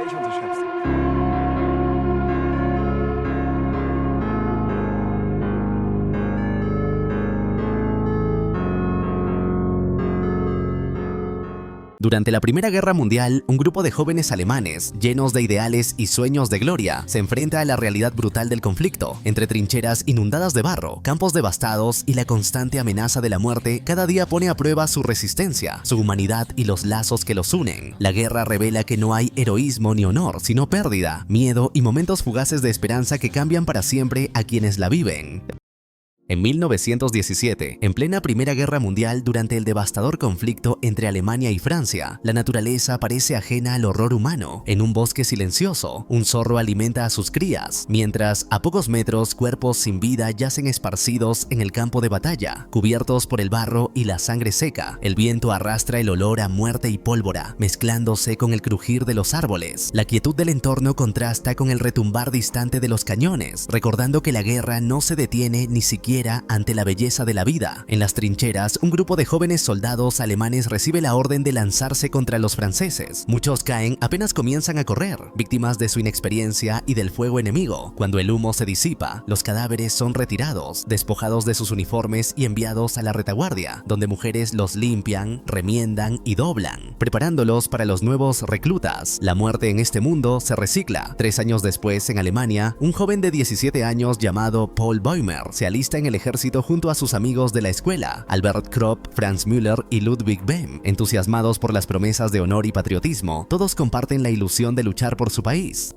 Ich unterschreib's. Durante la Primera Guerra Mundial, un grupo de jóvenes alemanes, llenos de ideales y sueños de gloria, se enfrenta a la realidad brutal del conflicto. Entre trincheras inundadas de barro, campos devastados y la constante amenaza de la muerte, cada día pone a prueba su resistencia, su humanidad y los lazos que los unen. La guerra revela que no hay heroísmo ni honor, sino pérdida, miedo y momentos fugaces de esperanza que cambian para siempre a quienes la viven. En 1917, en plena Primera Guerra Mundial, durante el devastador conflicto entre Alemania y Francia, la naturaleza parece ajena al horror humano. En un bosque silencioso, un zorro alimenta a sus crías, mientras a pocos metros cuerpos sin vida yacen esparcidos en el campo de batalla, cubiertos por el barro y la sangre seca. El viento arrastra el olor a muerte y pólvora, mezclándose con el crujir de los árboles. La quietud del entorno contrasta con el retumbar distante de los cañones, recordando que la guerra no se detiene ni siquiera ante la belleza de la vida. En las trincheras, un grupo de jóvenes soldados alemanes recibe la orden de lanzarse contra los franceses. Muchos caen apenas comienzan a correr, víctimas de su inexperiencia y del fuego enemigo. Cuando el humo se disipa, los cadáveres son retirados, despojados de sus uniformes y enviados a la retaguardia, donde mujeres los limpian, remiendan y doblan, preparándolos para los nuevos reclutas. La muerte en este mundo se recicla. 3 años después, en Alemania, un joven de 17 años llamado Paul Bäumer se alista en el ejército junto a sus amigos de la escuela, Albert Krupp, Franz Müller y Ludwig Behm. Entusiasmados por las promesas de honor y patriotismo, todos comparten la ilusión de luchar por su país.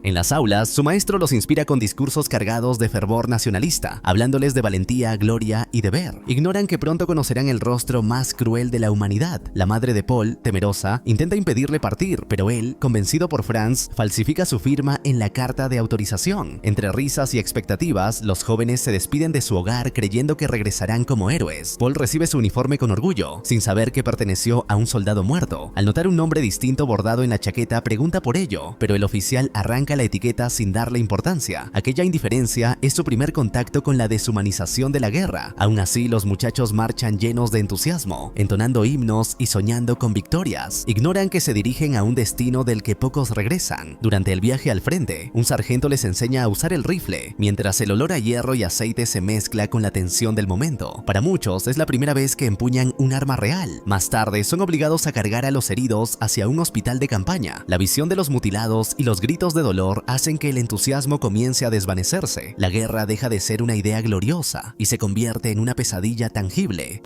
En las aulas, su maestro los inspira con discursos cargados de fervor nacionalista, hablándoles de valentía, gloria y deber. Ignoran que pronto conocerán el rostro más cruel de la humanidad. La madre de Paul, temerosa, intenta impedirle partir, pero él, convencido por Franz, falsifica su firma en la carta de autorización. Entre risas y expectativas, los jóvenes se despiden de su hogar creyendo que regresarán como héroes. Paul recibe su uniforme con orgullo, sin saber que perteneció a un soldado muerto. Al notar un nombre distinto bordado en la chaqueta, pregunta por ello, pero el oficial arranca la etiqueta sin darle importancia. Aquella indiferencia es su primer contacto con la deshumanización de la guerra. Aún así, los muchachos marchan llenos de entusiasmo, entonando himnos y soñando con victorias. Ignoran que se dirigen a un destino del que pocos regresan. Durante el viaje al frente, un sargento les enseña a usar el rifle, mientras el olor a hierro y aceite se mezcla con la tensión del momento. Para muchos, es la primera vez que empuñan un arma real. Más tarde, son obligados a cargar a los heridos hacia un hospital de campaña. La visión de los mutilados y los gritos de dolor hacen que el entusiasmo comience a desvanecerse. La guerra deja de ser una idea gloriosa y se convierte en una pesadilla tangible.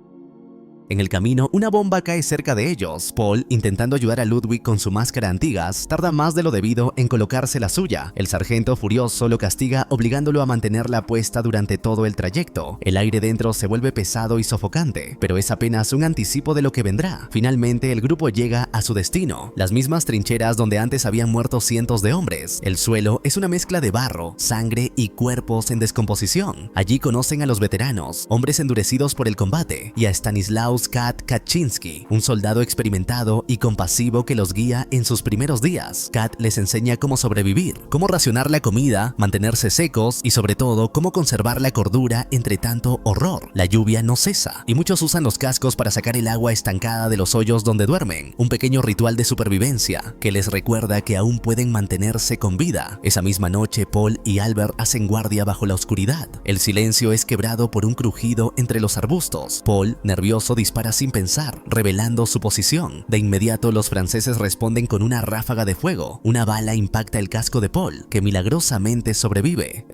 En el camino, una bomba cae cerca de ellos. Paul, intentando ayudar a Ludwig con su máscara antigas, tarda más de lo debido en colocarse la suya. El sargento, furioso, lo castiga obligándolo a mantenerla puesta durante todo el trayecto. El aire dentro se vuelve pesado y sofocante, pero es apenas un anticipo de lo que vendrá. Finalmente, el grupo llega a su destino, las mismas trincheras donde antes habían muerto cientos de hombres. El suelo es una mezcla de barro, sangre y cuerpos en descomposición. Allí conocen a los veteranos, hombres endurecidos por el combate, y a Stanislaus Kat Kaczynski, un soldado experimentado y compasivo que los guía en sus primeros días. Kat les enseña cómo sobrevivir, cómo racionar la comida, mantenerse secos y sobre todo cómo conservar la cordura entre tanto horror. La lluvia no cesa y muchos usan los cascos para sacar el agua estancada de los hoyos donde duermen, un pequeño ritual de supervivencia que les recuerda que aún pueden mantenerse con vida. Esa misma noche, Paul y Albert hacen guardia bajo la oscuridad. El silencio es quebrado por un crujido entre los arbustos. Paul, nervioso, dispara sin pensar, revelando su posición. De inmediato, los franceses responden con una ráfaga de fuego. Una bala impacta el casco de Paul, que milagrosamente sobrevive.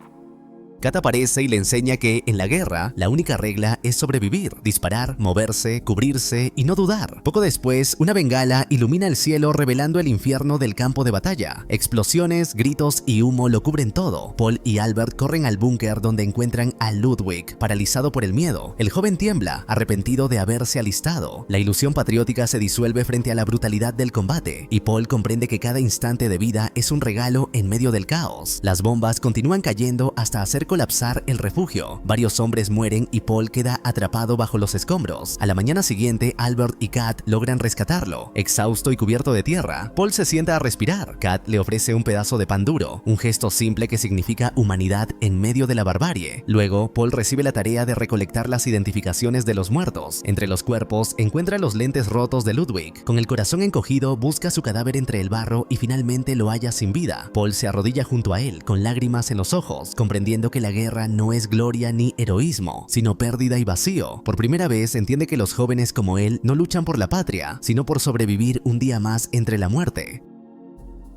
Kat aparece y le enseña que, en la guerra, la única regla es sobrevivir, disparar, moverse, cubrirse y no dudar. Poco después, una bengala ilumina el cielo revelando el infierno del campo de batalla. Explosiones, gritos y humo lo cubren todo. Paul y Albert corren al búnker donde encuentran a Ludwig, paralizado por el miedo. El joven tiembla, arrepentido de haberse alistado. La ilusión patriótica se disuelve frente a la brutalidad del combate, y Paul comprende que cada instante de vida es un regalo en medio del caos. Las bombas continúan cayendo hasta hacer colapsar el refugio. Varios hombres mueren y Paul queda atrapado bajo los escombros. A la mañana siguiente, Albert y Kat logran rescatarlo. Exhausto y cubierto de tierra, Paul se sienta a respirar. Kat le ofrece un pedazo de pan duro, un gesto simple que significa humanidad en medio de la barbarie. Luego, Paul recibe la tarea de recolectar las identificaciones de los muertos. Entre los cuerpos, encuentra los lentes rotos de Ludwig. Con el corazón encogido, busca su cadáver entre el barro y finalmente lo halla sin vida. Paul se arrodilla junto a él, con lágrimas en los ojos, comprendiendo que la guerra no es gloria ni heroísmo, sino pérdida y vacío. Por primera vez entiende que los jóvenes como él no luchan por la patria, sino por sobrevivir un día más entre la muerte.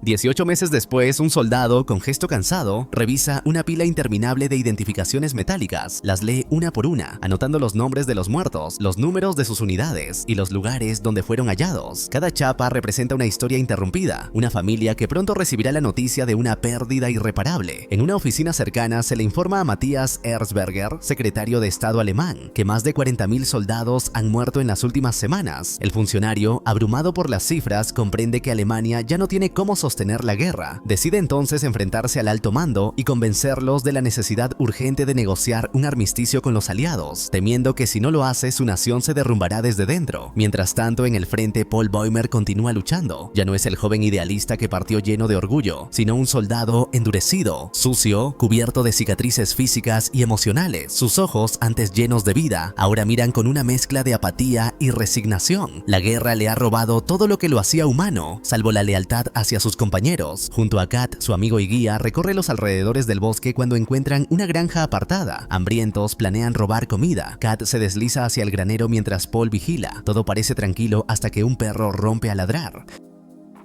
18 meses después, un soldado, con gesto cansado, revisa una pila interminable de identificaciones metálicas. Las lee una por una, anotando los nombres de los muertos, los números de sus unidades y los lugares donde fueron hallados. Cada chapa representa una historia interrumpida, una familia que pronto recibirá la noticia de una pérdida irreparable. En una oficina cercana se le informa a Matthias Erzberger, secretario de Estado alemán, que más de 40.000 soldados han muerto en las últimas semanas. El funcionario, abrumado por las cifras, comprende que Alemania ya no tiene cómo sostener la guerra. Decide entonces enfrentarse al alto mando y convencerlos de la necesidad urgente de negociar un armisticio con los aliados, temiendo que si no lo hace su nación se derrumbará desde dentro. Mientras tanto, en el frente, Paul Bäumer continúa luchando. Ya no es el joven idealista que partió lleno de orgullo, sino un soldado endurecido, sucio, cubierto de cicatrices físicas y emocionales. Sus ojos, antes llenos de vida, ahora miran con una mezcla de apatía y resignación. La guerra le ha robado todo lo que lo hacía humano, salvo la lealtad hacia sus compañeros. Junto a Kat, su amigo y guía, recorre los alrededores del bosque cuando encuentran una granja apartada. Hambrientos, planean robar comida. Kat se desliza hacia el granero mientras Paul vigila. Todo parece tranquilo hasta que un perro rompe a ladrar.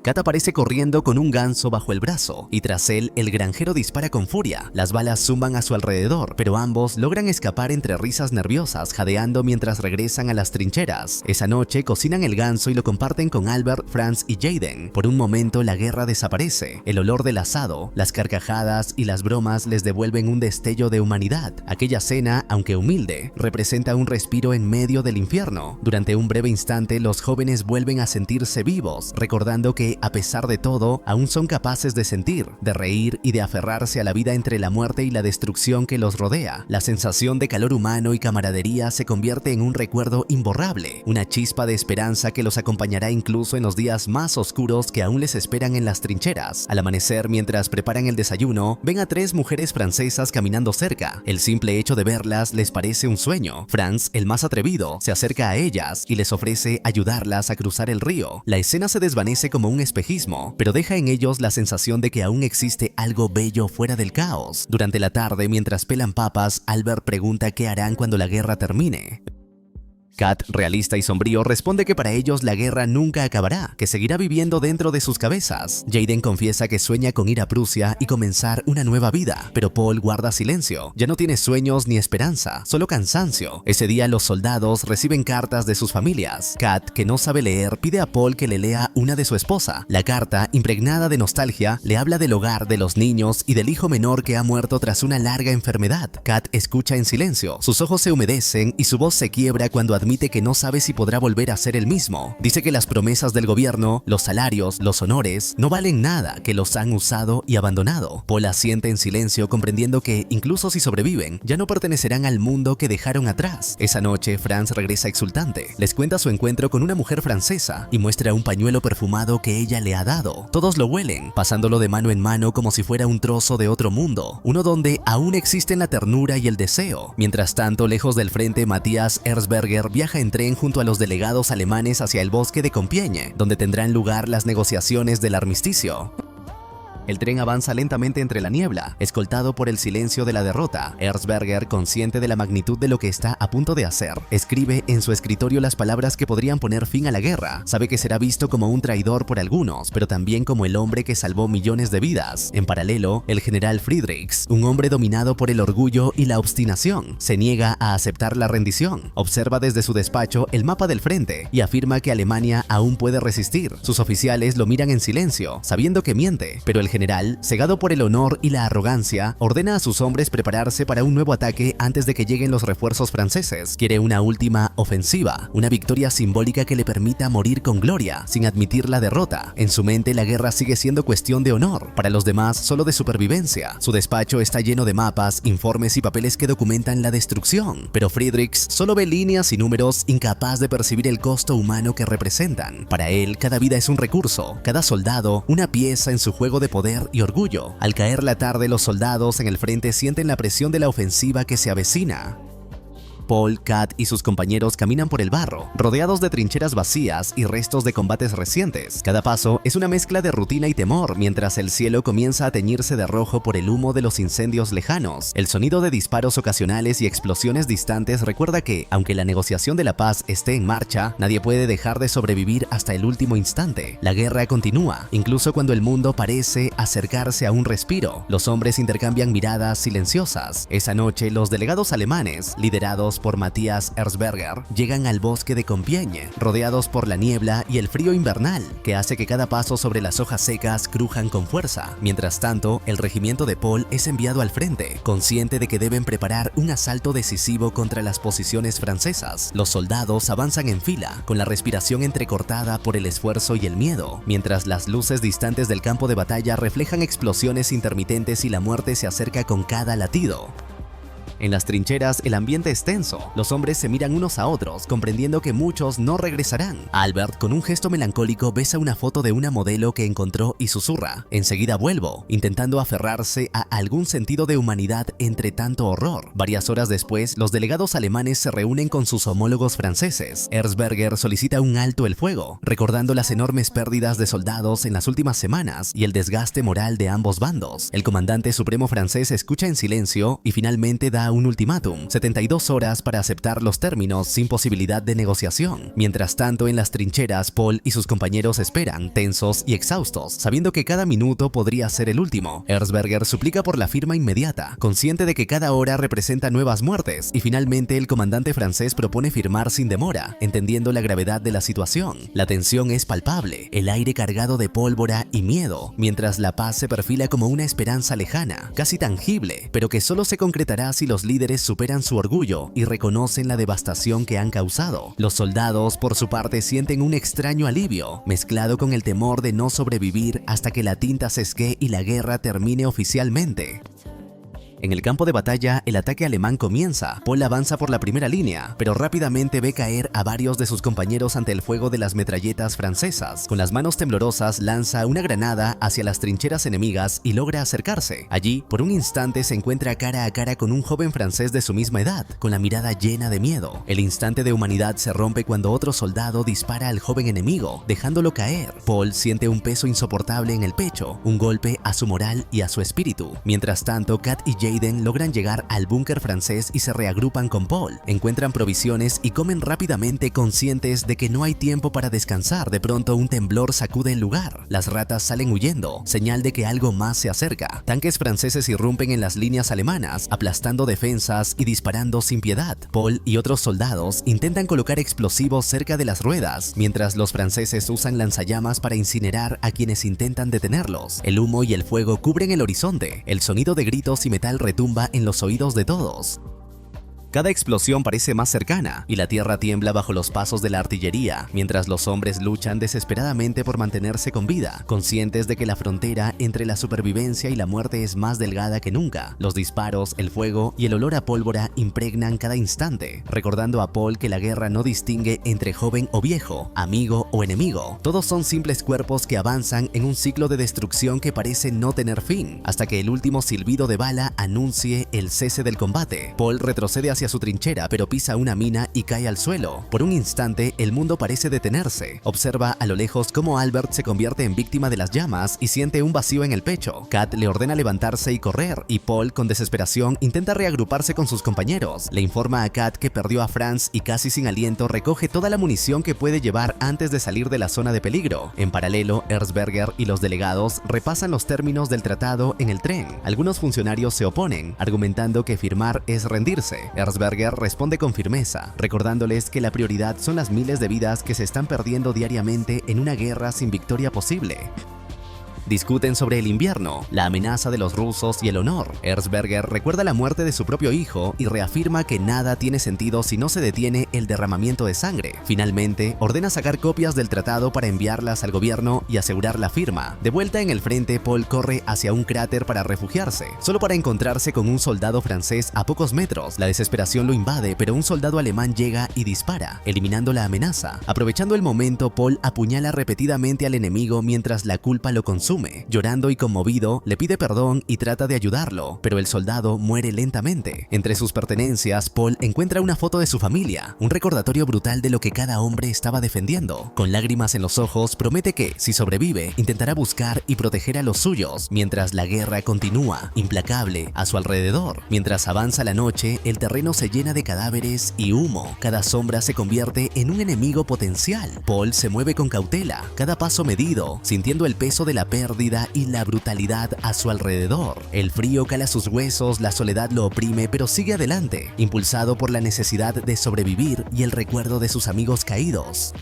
Kat aparece corriendo con un ganso bajo el brazo, y tras él, el granjero dispara con furia. Las balas zumban a su alrededor, pero ambos logran escapar entre risas nerviosas, jadeando mientras regresan a las trincheras. Esa noche cocinan el ganso y lo comparten con Albert, Franz y Jaden. Por un momento la guerra desaparece. El olor del asado, las carcajadas y las bromas les devuelven un destello de humanidad. Aquella cena, aunque humilde, representa un respiro en medio del infierno. Durante un breve instante, los jóvenes vuelven a sentirse vivos, recordando que a pesar de todo, aún son capaces de sentir, de reír y de aferrarse a la vida entre la muerte y la destrucción que los rodea. La sensación de calor humano y camaradería se convierte en un recuerdo imborrable, una chispa de esperanza que los acompañará incluso en los días más oscuros que aún les esperan en las trincheras. Al amanecer, mientras preparan el desayuno, ven a 3 mujeres francesas caminando cerca. El simple hecho de verlas les parece un sueño. Franz, el más atrevido, se acerca a ellas y les ofrece ayudarlas a cruzar el río. La escena se desvanece como un espejismo, pero deja en ellos la sensación de que aún existe algo bello fuera del caos. Durante la tarde, mientras pelan papas, Albert pregunta qué harán cuando la guerra termine. Kat, realista y sombrío, responde que para ellos la guerra nunca acabará, que seguirá viviendo dentro de sus cabezas. Jaden confiesa que sueña con ir a Prusia y comenzar una nueva vida, pero Paul guarda silencio. Ya no tiene sueños ni esperanza, solo cansancio. Ese día los soldados reciben cartas de sus familias. Kat, que no sabe leer, pide a Paul que le lea una de su esposa. La carta, impregnada de nostalgia, le habla del hogar, de los niños y del hijo menor que ha muerto tras una larga enfermedad. Kat escucha en silencio, sus ojos se humedecen y su voz se quiebra cuando admite que no sabe si podrá volver a ser el mismo. Dice que las promesas del gobierno, los salarios, los honores, no valen nada, que los han usado y abandonado. Paul asiente en silencio, comprendiendo que, incluso si sobreviven, ya no pertenecerán al mundo que dejaron atrás. Esa noche, Franz regresa exultante. Les cuenta su encuentro con una mujer francesa y muestra un pañuelo perfumado que ella le ha dado. Todos lo huelen, pasándolo de mano en mano como si fuera un trozo de otro mundo, uno donde aún existen la ternura y el deseo. Mientras tanto, lejos del frente, Matthias Erzberger viaja en tren junto a los delegados alemanes hacia el bosque de Compiègne, donde tendrán lugar las negociaciones del armisticio. El tren avanza lentamente entre la niebla, escoltado por el silencio de la derrota. Erzberger, consciente de la magnitud de lo que está a punto de hacer, escribe en su escritorio las palabras que podrían poner fin a la guerra. Sabe que será visto como un traidor por algunos, pero también como el hombre que salvó millones de vidas. En paralelo, el general Friedrichs, un hombre dominado por el orgullo y la obstinación, se niega a aceptar la rendición. Observa desde su despacho el mapa del frente y afirma que Alemania aún puede resistir. Sus oficiales lo miran en silencio, sabiendo que miente, pero el general general, cegado por el honor y la arrogancia, ordena a sus hombres prepararse para un nuevo ataque antes de que lleguen los refuerzos franceses. Quiere una última ofensiva, una victoria simbólica que le permita morir con gloria, sin admitir la derrota. En su mente, la guerra sigue siendo cuestión de honor, para los demás solo de supervivencia. Su despacho está lleno de mapas, informes y papeles que documentan la destrucción, pero Friedrichs solo ve líneas y números, incapaz de percibir el costo humano que representan. Para él, cada vida es un recurso, cada soldado una pieza en su juego de poder y orgullo. Al caer la tarde, los soldados en el frente sienten la presión de la ofensiva que se avecina. Paul, Kat y sus compañeros caminan por el barro, rodeados de trincheras vacías y restos de combates recientes. Cada paso es una mezcla de rutina y temor, mientras el cielo comienza a teñirse de rojo por el humo de los incendios lejanos. El sonido de disparos ocasionales y explosiones distantes recuerda que, aunque la negociación de la paz esté en marcha, nadie puede dejar de sobrevivir hasta el último instante. La guerra continúa, incluso cuando el mundo parece acercarse a un respiro. Los hombres intercambian miradas silenciosas. Esa noche, los delegados alemanes, liderados por Matthias Erzberger, llegan al bosque de Compiègne, rodeados por la niebla y el frío invernal, que hace que cada paso sobre las hojas secas crujan con fuerza. Mientras tanto, el regimiento de Paul es enviado al frente, consciente de que deben preparar un asalto decisivo contra las posiciones francesas. Los soldados avanzan en fila, con la respiración entrecortada por el esfuerzo y el miedo, mientras las luces distantes del campo de batalla reflejan explosiones intermitentes y la muerte se acerca con cada latido. En las trincheras el ambiente es tenso, los hombres se miran unos a otros, comprendiendo que muchos no regresarán. Albert, con un gesto melancólico, besa una foto de una modelo que encontró y susurra: "Enseguida vuelvo", intentando aferrarse a algún sentido de humanidad entre tanto horror. Varias horas después, los delegados alemanes se reúnen con sus homólogos franceses. Erzberger solicita un alto el fuego, recordando las enormes pérdidas de soldados en las últimas semanas y el desgaste moral de ambos bandos. El comandante supremo francés escucha en silencio y finalmente da un ultimátum: 72 horas para aceptar los términos sin posibilidad de negociación. Mientras tanto, en las trincheras, Paul y sus compañeros esperan, tensos y exhaustos, sabiendo que cada minuto podría ser el último. Erzberger suplica por la firma inmediata, consciente de que cada hora representa nuevas muertes, y finalmente el comandante francés propone firmar sin demora, entendiendo la gravedad de la situación. La tensión es palpable, el aire cargado de pólvora y miedo, mientras la paz se perfila como una esperanza lejana, casi tangible, pero que solo se concretará si los líderes superan su orgullo y reconocen la devastación que han causado. Los soldados, por su parte, sienten un extraño alivio, mezclado con el temor de no sobrevivir hasta que la tinta se esquee y la guerra termine oficialmente. En el campo de batalla, el ataque alemán comienza. Paul avanza por la primera línea, pero rápidamente ve caer a varios de sus compañeros ante el fuego de las metralletas francesas. Con las manos temblorosas, lanza una granada hacia las trincheras enemigas y logra acercarse. Allí, por un instante, se encuentra cara a cara con un joven francés de su misma edad, con la mirada llena de miedo. El instante de humanidad se rompe cuando otro soldado dispara al joven enemigo, dejándolo caer. Paul siente un peso insoportable en el pecho, un golpe a su moral y a su espíritu. Mientras tanto, Kat y Jaden logran llegar al búnker francés y se reagrupan con Paul. Encuentran provisiones y comen rápidamente, conscientes de que no hay tiempo para descansar. De pronto, un temblor sacude el lugar. Las ratas salen huyendo, señal de que algo más se acerca. Tanques franceses irrumpen en las líneas alemanas, aplastando defensas y disparando sin piedad. Paul y otros soldados intentan colocar explosivos cerca de las ruedas, mientras los franceses usan lanzallamas para incinerar a quienes intentan detenerlos. El humo y el fuego cubren el horizonte. El sonido de gritos y metal retumba en los oídos de todos. Cada explosión parece más cercana y la tierra tiembla bajo los pasos de la artillería, mientras los hombres luchan desesperadamente por mantenerse con vida, conscientes de que la frontera entre la supervivencia y la muerte es más delgada que nunca. Los disparos, el fuego y el olor a pólvora impregnan cada instante, recordando a Paul que la guerra no distingue entre joven o viejo, amigo o enemigo. Todos son simples cuerpos que avanzan en un ciclo de destrucción que parece no tener fin, hasta que el último silbido de bala anuncie el cese del combate. Paul retrocede hacia su trinchera, pero pisa una mina y cae al suelo. Por un instante, el mundo parece detenerse. Observa a lo lejos cómo Albert se convierte en víctima de las llamas y siente un vacío en el pecho. Kat le ordena levantarse y correr, y Paul, con desesperación, intenta reagruparse con sus compañeros. Le informa a Kat que perdió a Franz y, casi sin aliento, recoge toda la munición que puede llevar antes de salir de la zona de peligro. En paralelo, Erzberger y los delegados repasan los términos del tratado en el tren. Algunos funcionarios se oponen, argumentando que firmar es rendirse. Erzberger responde con firmeza, recordándoles que la prioridad son las miles de vidas que se están perdiendo diariamente en una guerra sin victoria posible. Discuten sobre el invierno, la amenaza de los rusos y el honor. Erzberger recuerda la muerte de su propio hijo y reafirma que nada tiene sentido si no se detiene el derramamiento de sangre. Finalmente, ordena sacar copias del tratado para enviarlas al gobierno y asegurar la firma. De vuelta en el frente, Paul corre hacia un cráter para refugiarse, solo para encontrarse con un soldado francés a pocos metros. La desesperación lo invade, pero un soldado alemán llega y dispara, eliminando la amenaza. Aprovechando el momento, Paul apuñala repetidamente al enemigo mientras la culpa lo consume. Llorando y conmovido, le pide perdón y trata de ayudarlo, pero el soldado muere lentamente. Entre sus pertenencias, Paul encuentra una foto de su familia, un recordatorio brutal de lo que cada hombre estaba defendiendo. Con lágrimas en los ojos, promete que, si sobrevive, intentará buscar y proteger a los suyos, mientras la guerra continúa, implacable, a su alrededor. Mientras avanza la noche, el terreno se llena de cadáveres y humo. Cada sombra se convierte en un enemigo potencial. Paul se mueve con cautela, cada paso medido, sintiendo el peso de la pérdida y la brutalidad a su alrededor. El frío cala sus huesos, la soledad lo oprime, pero sigue adelante, impulsado por la necesidad de sobrevivir y el recuerdo de sus amigos caídos.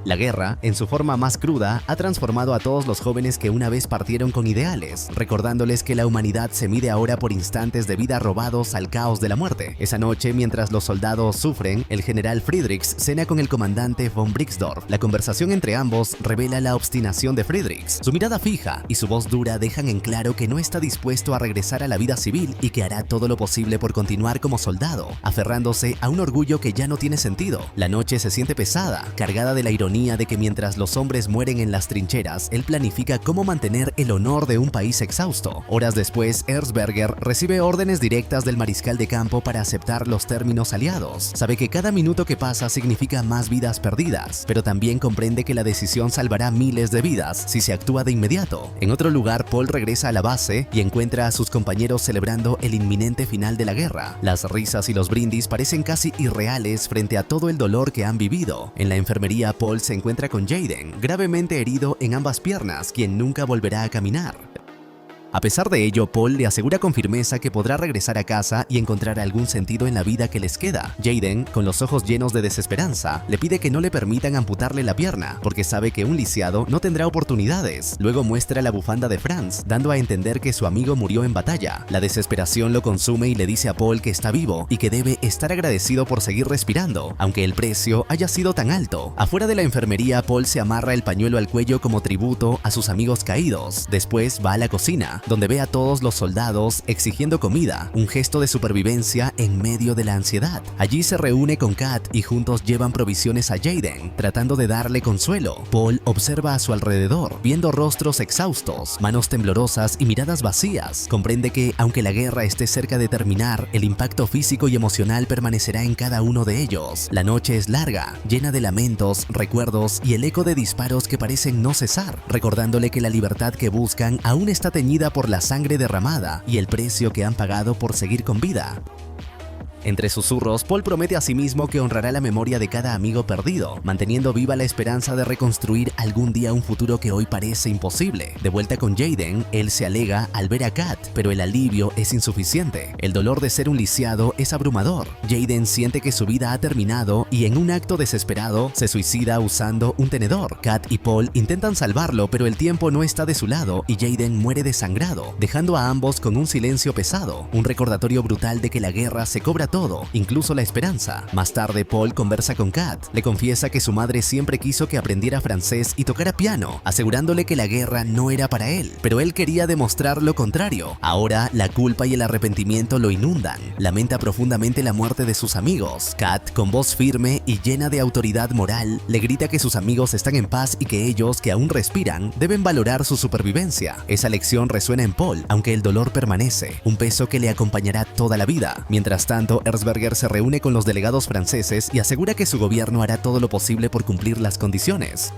La guerra, en su forma más cruda, ha transformado a todos los jóvenes que una vez partieron con ideales, recordándoles que la humanidad se mide ahora por instantes de vida robados al caos de la muerte. Esa noche, mientras los soldados sufren, el general Friedrichs cena con el comandante von Brixdorf. La conversación entre ambos revela la obstinación de Friedrichs. Su mirada fija y su voz dura dejan en claro que no está dispuesto a regresar a la vida civil y que hará todo lo posible por continuar como soldado, aferrándose a un orgullo que ya no tiene sentido. La noche se siente pesada, cargada de la ironía de que mientras los hombres mueren en las trincheras, él planifica cómo mantener el honor de un país exhausto. Horas después, Erzberger recibe órdenes directas del mariscal de campo para aceptar los términos aliados. Sabe que cada minuto que pasa significa más vidas perdidas, pero también comprende que la decisión salvará miles de vidas si se actúa de inmediato. En otro lugar, Paul regresa a la base y encuentra a sus compañeros celebrando el inminente final de la guerra. Las risas y los brindis parecen casi irreales frente a todo el dolor que han vivido. En la enfermería, Paul se encuentra con Jaden, gravemente herido en ambas piernas, quien nunca volverá a caminar. A pesar de ello, Paul le asegura con firmeza que podrá regresar a casa y encontrar algún sentido en la vida que les queda. Jaden, con los ojos llenos de desesperanza, le pide que no le permitan amputarle la pierna, porque sabe que un lisiado no tendrá oportunidades. Luego muestra la bufanda de Franz, dando a entender que su amigo murió en batalla. La desesperación lo consume y le dice a Paul que está vivo y que debe estar agradecido por seguir respirando, aunque el precio haya sido tan alto. Afuera de la enfermería, Paul se amarra el pañuelo al cuello como tributo a sus amigos caídos. Después va a la cocina, donde ve a todos los soldados exigiendo comida, un gesto de supervivencia en medio de la ansiedad. Allí se reúne con Kat y juntos llevan provisiones a Jaden, tratando de darle consuelo. Paul observa a su alrededor, viendo rostros exhaustos, manos temblorosas y miradas vacías. Comprende que, aunque la guerra esté cerca de terminar, el impacto físico y emocional permanecerá en cada uno de ellos. La noche es larga, llena de lamentos, recuerdos y el eco de disparos que parecen no cesar, recordándole que la libertad que buscan aún está teñida por la sangre derramada y el precio que han pagado por seguir con vida. Entre susurros, Paul promete a sí mismo que honrará la memoria de cada amigo perdido, manteniendo viva la esperanza de reconstruir algún día un futuro que hoy parece imposible. De vuelta con Jaden, él se alega al ver a Kat, pero el alivio es insuficiente. El dolor de ser un lisiado es abrumador. Jaden siente que su vida ha terminado y en un acto desesperado se suicida usando un tenedor. Kat y Paul intentan salvarlo, pero el tiempo no está de su lado y Jaden muere desangrado, dejando a ambos con un silencio pesado, un recordatorio brutal de que la guerra se cobra todo, incluso la esperanza. Más tarde, Paul conversa con Kat. Le confiesa que su madre siempre quiso que aprendiera francés y tocara piano, asegurándole que la guerra no era para él, pero él quería demostrar lo contrario. Ahora, la culpa y el arrepentimiento lo inundan. Lamenta profundamente la muerte de sus amigos. Kat, con voz firme y llena de autoridad moral, le grita que sus amigos están en paz y que ellos, que aún respiran, deben valorar su supervivencia. Esa lección resuena en Paul, aunque el dolor permanece, un peso que le acompañará toda la vida. Mientras tanto, Erzberger se reúne con los delegados franceses y asegura que su gobierno hará todo lo posible por cumplir las condiciones.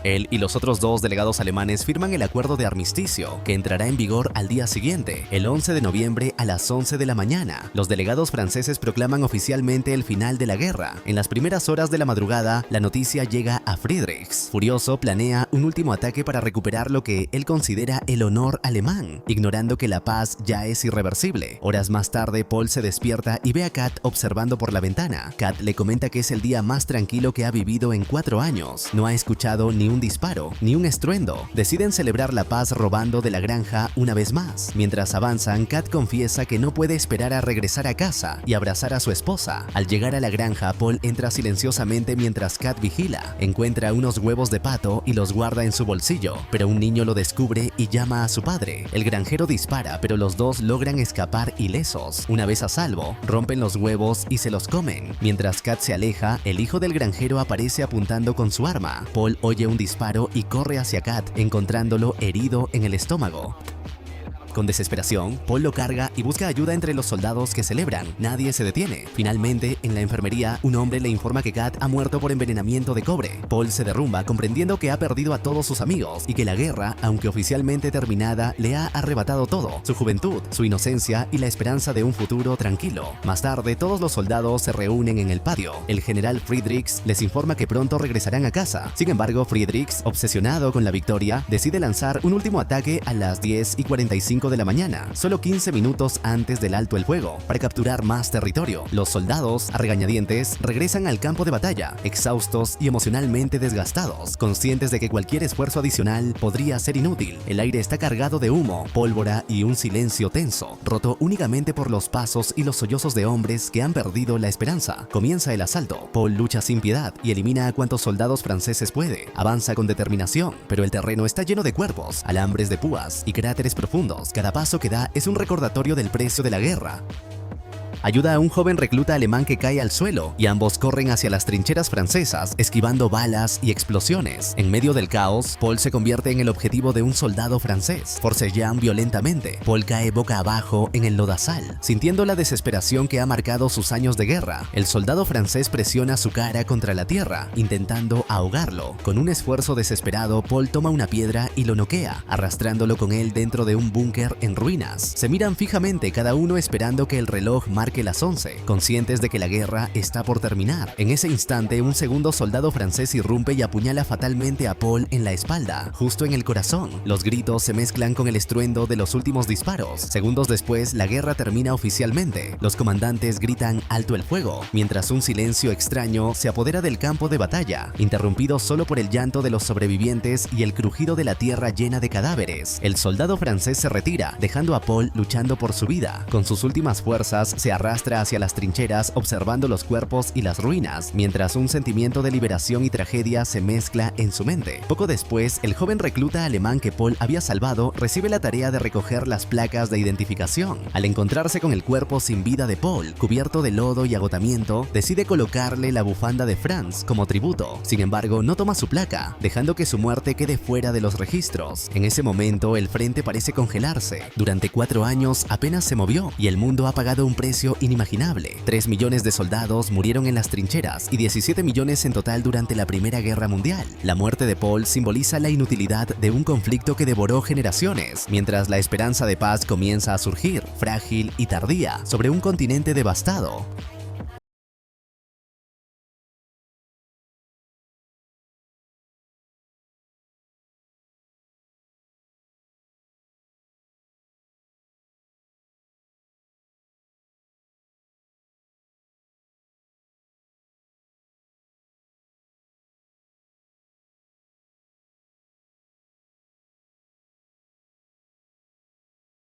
Él y los otros dos delegados alemanes firman el acuerdo de armisticio, que entrará en vigor al día siguiente, el 11 de noviembre a las 11 de la mañana. Los delegados franceses proclaman oficialmente el final de la guerra. En las primeras horas de la madrugada, la noticia llega a Friedrichs. Furioso, planea un último ataque para recuperar lo que él considera el honor alemán, ignorando que la paz ya es irreversible. Horas más tarde, Paul se despierta y ve a Kat observando por la ventana. Kat le comenta que es el día más tranquilo que ha vivido en 4 años. No ha escuchado ni un un disparo ni un estruendo. Deciden celebrar la paz robando de la granja una vez más. Mientras avanzan, Kat confiesa que no puede esperar a regresar a casa y abrazar a su esposa. Al llegar a la granja, Paul entra silenciosamente mientras Kat vigila. Encuentra unos huevos de pato y los guarda en su bolsillo, pero un niño lo descubre y llama a su padre. El granjero dispara, pero los dos logran escapar ilesos. Una vez a salvo, rompen los huevos y se los comen. Mientras Kat se aleja, el hijo del granjero aparece apuntando con su arma. Paul oye un disparo y corre hacia Kat, encontrándolo herido en el estómago. Con desesperación, Paul lo carga y busca ayuda entre los soldados que celebran. Nadie se detiene. Finalmente, en la enfermería, un hombre le informa que Kat ha muerto por envenenamiento de cobre. Paul se derrumba comprendiendo que ha perdido a todos sus amigos y que la guerra, aunque oficialmente terminada, le ha arrebatado todo: su juventud, su inocencia y la esperanza de un futuro tranquilo. Más tarde, todos los soldados se reúnen en el patio. El general Friedrichs les informa que pronto regresarán a casa. Sin embargo, Friedrichs, obsesionado con la victoria, decide lanzar un último ataque a las 10:45 de la mañana, solo 15 minutos antes del alto el fuego, para capturar más territorio. Los soldados, a regañadientes, regresan al campo de batalla, exhaustos y emocionalmente desgastados, conscientes de que cualquier esfuerzo adicional podría ser inútil. El aire está cargado de humo, pólvora y un silencio tenso, roto únicamente por los pasos y los sollozos de hombres que han perdido la esperanza. Comienza el asalto. Paul lucha sin piedad y elimina a cuantos soldados franceses puede. Avanza con determinación, pero el terreno está lleno de cuerpos, alambres de púas y cráteres profundos. Cada paso que da es un recordatorio del precio de la guerra. Ayuda a un joven recluta alemán que cae al suelo y ambos corren hacia las trincheras francesas, esquivando balas y explosiones. En medio del caos, Paul se convierte en el objetivo de un soldado francés. Forcellan violentamente. Paul cae boca abajo en el lodazal, sintiendo la desesperación que ha marcado sus años de guerra. El soldado francés presiona su cara contra la tierra, intentando ahogarlo. Con un esfuerzo desesperado, Paul toma una piedra y lo noquea, arrastrándolo con él dentro de un búnker en ruinas. Se miran fijamente, cada uno esperando que el reloj marque las 11, conscientes de que la guerra está por terminar. En ese instante, un segundo soldado francés irrumpe y apuñala fatalmente a Paul en la espalda, justo en el corazón. Los gritos se mezclan con el estruendo de los últimos disparos. Segundos después, la guerra termina oficialmente. Los comandantes gritan "alto el fuego", mientras un silencio extraño se apodera del campo de batalla, interrumpido solo por el llanto de los sobrevivientes y el crujido de la tierra llena de cadáveres. El soldado francés se retira, dejando a Paul luchando por su vida. Con sus últimas fuerzas, se arrastra hacia las trincheras observando los cuerpos y las ruinas, mientras un sentimiento de liberación y tragedia se mezcla en su mente. Poco después, el joven recluta alemán que Paul había salvado recibe la tarea de recoger las placas de identificación. Al encontrarse con el cuerpo sin vida de Paul, cubierto de lodo y agotamiento, decide colocarle la bufanda de Franz como tributo. Sin embargo, no toma su placa, dejando que su muerte quede fuera de los registros. En ese momento, el frente parece congelarse. Durante 4 años apenas se movió y el mundo ha pagado un precio inimaginable. 3 millones de soldados murieron en las trincheras y 17 millones en total durante la Primera Guerra Mundial. La muerte de Paul simboliza la inutilidad de un conflicto que devoró generaciones, mientras la esperanza de paz comienza a surgir, frágil y tardía, sobre un continente devastado.